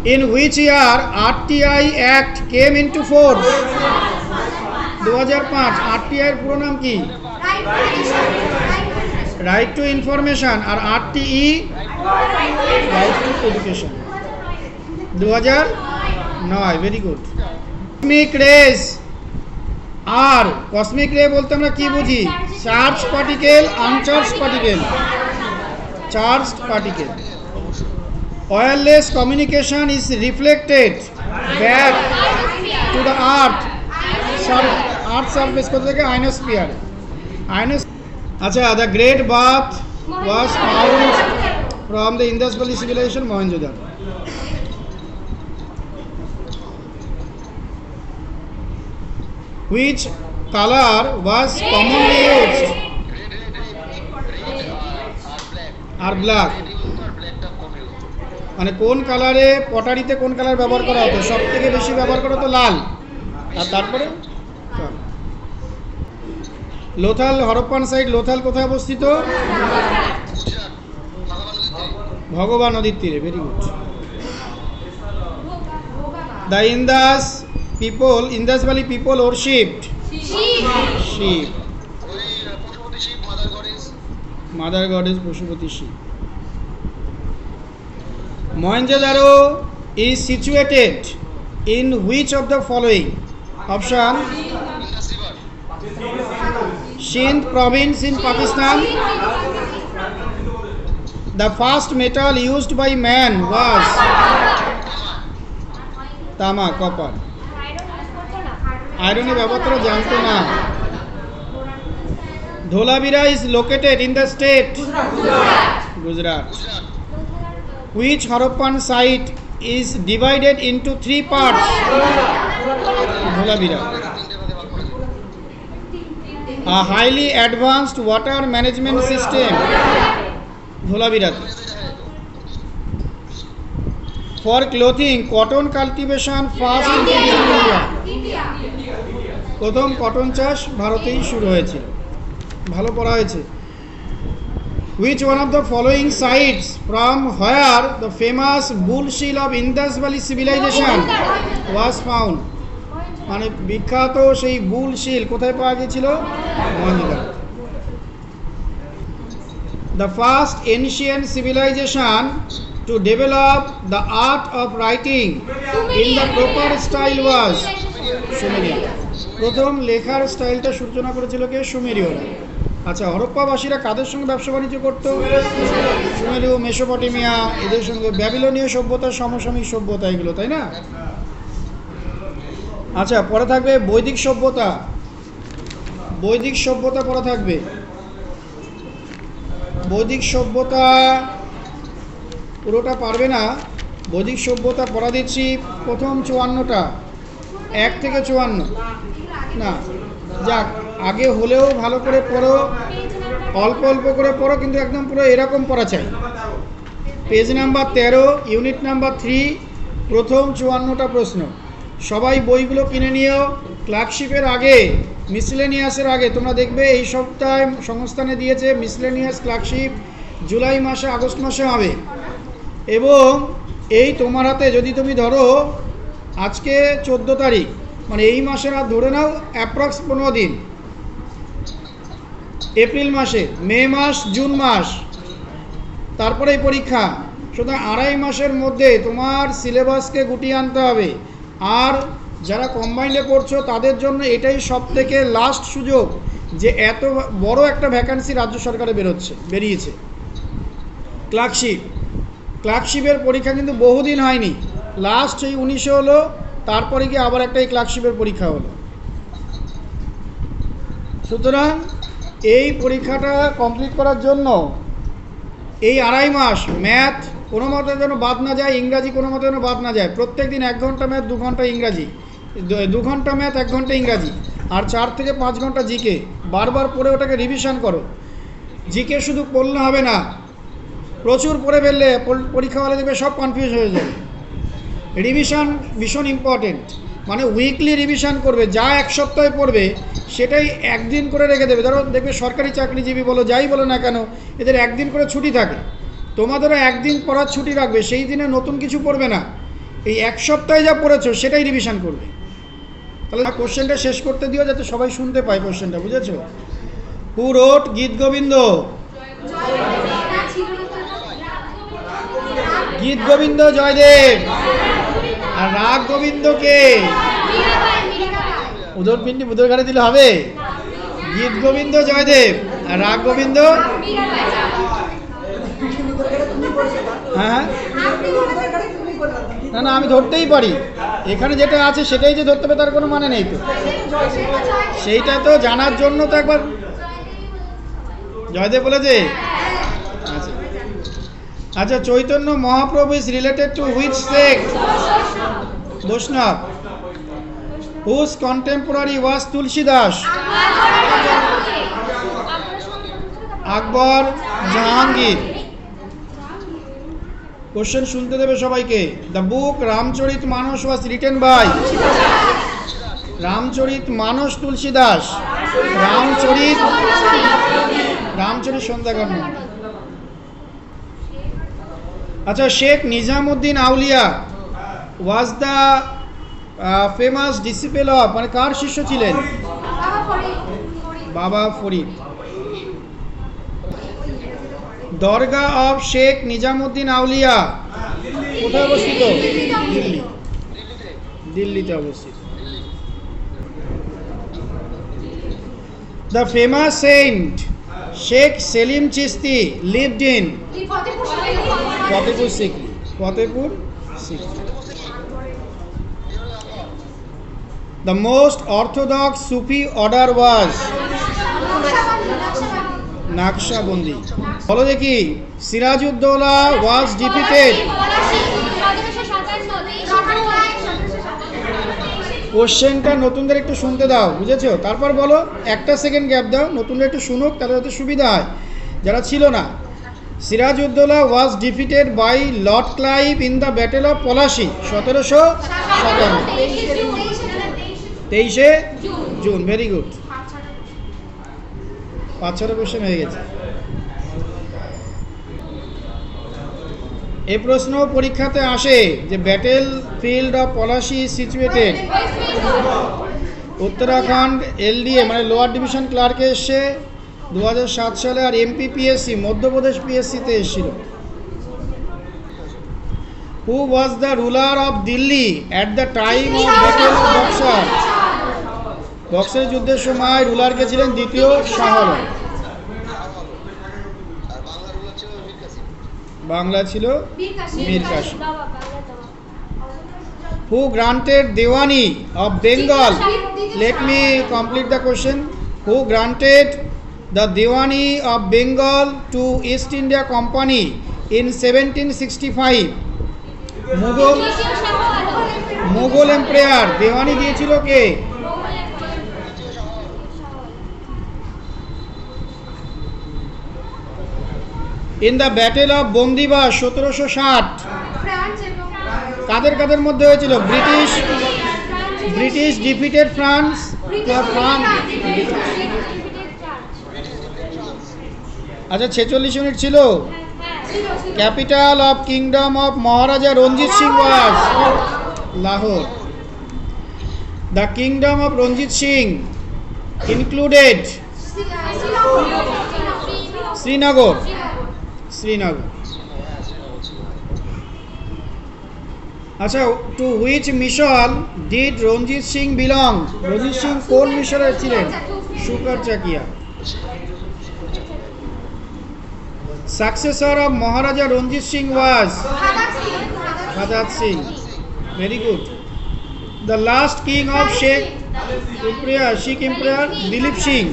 In which year RTI Act came into force? 2005। RTI এর পুরো নাম কি? Right to information. আর RTE right to education. 2009। Very good. Cosmic rays আর cosmic ray বলতে আমরা কি বুঝি? Charge particle, uncharged particle. Charged particle. Wireless communication is reflected back to the earth surface কোথা থেকে? ionosphere। আচ্ছা, the great bath was found from the Indus Valley civilization, Mohenjo-daro। Which color was commonly used? আর black. মানে কোন কালারে পটারিতে কোন colour ব্যবহার করা হতো? সব থেকে বেশি ব্যবহার করা হতো লাল। আর তারপরে লোথাল, হরপ্পান সাইট লোথাল কোথায় অবস্থিত? ভগবা নদীর তীরে। Very good. The Indus valley people worshipped Shiva. Mother goddess Pashupati Shiva. Mohenjo-daro is situated in which of the following? Option: Sindh province in Pakistan. The first metal used by man was তামা, copper. আয়রনে ব্যবহার করা জানতো না। Dholavira is located in the state Gujarat. Which Harappan site is divided into 3 parts? Dholavira. A highly advanced water management system. Dholavira. For clothing, cotton cultivation first introduced in India. প্রথম cotton চাষ ভারতেই শুরু হয়েছিল। ভালো পড়া হয়েছে। Which one of the following sites from where the famous bull seal of Indus Valley civilization was found? মানে বিখ্যাত সেই বুল শিল কোথায় পাওয়া গিয়েছিল? Mohenjo-daro. The first ancient civilization to develop the art of writing in the proper style was Sumerian. প্রথম লেখার স্টাইলটা সূচনা করেছিল কে? সুমেরীয়রা। আচ্ছা, হরপ্পাবাসীরা কাদের সঙ্গে ব্যবসা বাণিজ্য করত? সুমেরীয়, মেসোপটেমিয়া, এদের সঙ্গে ব্যাবিলনীয় সভ্যতা, সমসাময়িক সভ্যতা, এগুলো, তাই না? আচ্ছা, পরে থাকবে বৈদিক সভ্যতা। বৈদিক সভ্যতা পরে থাকবে। বৈদিক সভ্যতা পুরোটা পারবে না। বৈদিক সভ্যতা পড়া দিচ্ছি প্রথম 54টা, 1 থেকে 54। না, যাক, আগে হলেও ভালো করে পড়ো, অল্প অল্প করে পড়ো, কিন্তু একদম পুরো এরকম পড়া চাই। পেজ নাম্বার 13, ইউনিট নাম্বার 3, প্রথম 54টা প্রশ্ন। সবাই বইগুলো কিনে নিও। ক্লার্কশিপের আগে, মিসলেনিয়াসের আগে তোমরা দেখবে এই সপ্তাহে সংস্থানে দিয়েছে মিসলেনিয়াস ক্লার্কশিপ জুলাই মাসে, আগস্ট মাসে হবে। এবং এই তোমার হাতে যদি তুমি ধরো আজকে 14 তারিখ, মানে এই মাসের আর ধরে নাও অ্যাপ্রক্স 15 দিন। এপ্রিল মাসে, মে মাস, জুন মাস, তারপরে পরীক্ষা। সুতরাং 2.5 মাসের মধ্যে তোমার সিলেবাসকে গুটিয়ে আনতে হবে। আর যারা কম্বাইন্ডে পড়ছো তাদের জন্য এটাই সব থেকে লাস্ট সুযোগ যে এত বড় একটা ভ্যাকান্সি রাজ্য সরকারে বেরিয়েছে। ক্লার্কশিপের পরীক্ষা কিন্তু বহুদিন হয়নি, লাস্ট এই 19 হলো, তারপরে গিয়ে আবার একটা এই ক্লার্কশিপের পরীক্ষা হলো। সুতরাং এই পরীক্ষাটা কমপ্লিট করার জন্য এই 2.5 মাস ম্যাথ কোনো মতে যেন বাদ না যায়, ইংরাজি কোনো মতে যেন বাদ না যায়। প্রত্যেক দিন 1 ঘন্টা ম্যাথ, 2 ঘন্টা ইংরাজি, 2 ঘন্টা ম্যাথ, 1 ঘন্টা ইংরাজি, আর 4 থেকে 5 ঘন্টা জিকে। বারবার পড়ে ওটাকে রিভিশন করো। জিকে শুধু পড়লে হবে না, প্রচুর পড়ে ফেললে পরীক্ষা হলে দেখবে সব কনফিউজ হয়ে যাবে। রিভিশন ভীষণ ইম্পর্টেন্ট। মানে উইকলি রিভিশন করবে, যা 1 সপ্তাহে পড়বে সেটাই একদিন করে রেখে দেবে। ধরো দেখবে সরকারি চাকরিজীবী বলো, যাই বলো না কেন, এদের একদিন করে ছুটি থাকে। তোমাদেরও একদিন পড়ার ছুটি রাখবে, সেই দিনে নতুন কিছু পড়বে না। এই এক সপ্তাহে যা পড়েছো সেটাই রিভিশন করবে। তাহলে কোশ্চেনটা শেষ করতে দিও যাতে সবাই শুনতে পায় কোশ্চেনটা, বুঝেছো? হু রোট গীত গোবিন্দ? গীত গোবিন্দ জয়দেব। আর রাগ গোবিন্দ কে? উদর পিন্ডি বুধর ঘাটে দিলে হবে? গীত গোবিন্দ জয়দেব আর রাগ গোবিন্দ? হ্যাঁ না না, আমি ধরতেই পারি, এখানে যেটা আছে সেটাই যে ধরতে হবে তার কোনো মানে নেই তো। সেইটা তো জানার জন্য তো একবার জয়দেব বলেছে। আচ্ছা আচ্ছা, Chaitanya Mahaprabhu is related to which sect? Vaishnav. Whose contemporary was Tulsi Das? Akbar, Jahangir. Question শুনতে দেবে সবাইকে। The book Ramcharit Manas was written by? Ramcharit Manas Tulsi Das. Ramcharit সন্ধ্যাকর্ণ। আচ্ছা, Sheikh Nizamuddin Auliya was the famous disciple of, মানে কার শিষ্য ছিলেন? বাবা ফরিদ। দরগা অফ শেখ নিজামুদ্দিন আউলিয়া কোথায় অবস্থিত? দিল্লি। দিল্লিতে অবস্থিত। The famous saint Sheikh Salim Chishti lived in? Fatehpur Sikri. Fatehpur Sikri. The most orthodox Sufi order was? নাকশবন্দি। বলো দেখি, সিরাজউদ্দৌলা was defeated? কোশ্চেনটা নতুনদের একটু শুনতে দাও, বুঝেছো? তারপর বলো, একটা সেকেন্ড গ্যাপ দাও, নতুনরা একটু শুনুক, তাহলে হয়তো সুবিধা হয় যারা ছিল না। Sirajuddaula was defeated by Lord Clive in the Battle of Palashi 1757। 23শে জুন। ভেরি গুড, 5-6 কোশ্চেন হয়ে গেছে। এই প্রশ্ন পরীক্ষাতে আসে যে battle field of Palashi situated? Uttarakhand. LDA মানে লোয়ার ডিভিশন ক্লার্কে এসছে 2007 সালে, আর এমপিপিএসসি মধ্যপ্রদেশ পিএসসিতে এসেছিল। Who was the ruler of Delhi at the time of battle of Buxar? Buxar যুদ্ধের সময় রুলার কে ছিলেন? দ্বিতীয় শাহ আলম। বাংলা ছিল Mir Kasim. Who granted Diwani of Bengal? Let me complete the question. Who granted the Diwani of Bengal to East India company in 1765? Mughal empire. Diwani দিয়েছিল কে? In the battle of Bandiwas 1760 কাদের কাদের মধ্যে হয়েছিল? British defeated France. আচ্ছা, 46 মিনিট ছিল। Capital of kingdom of Maharaja Ranjit Singh was? Lahore. The kingdom of Ranjit Singh included? Srinagar. আচ্ছা, to which mission did Ranjit Singh belong? Ranjit Singh কোন মিশরে ছিলেন? Sukerchakia. Successor of Maharaja Ranjit Singh was? Sadat Singh. Very good. The last king of Sikh empire Dilip Singh.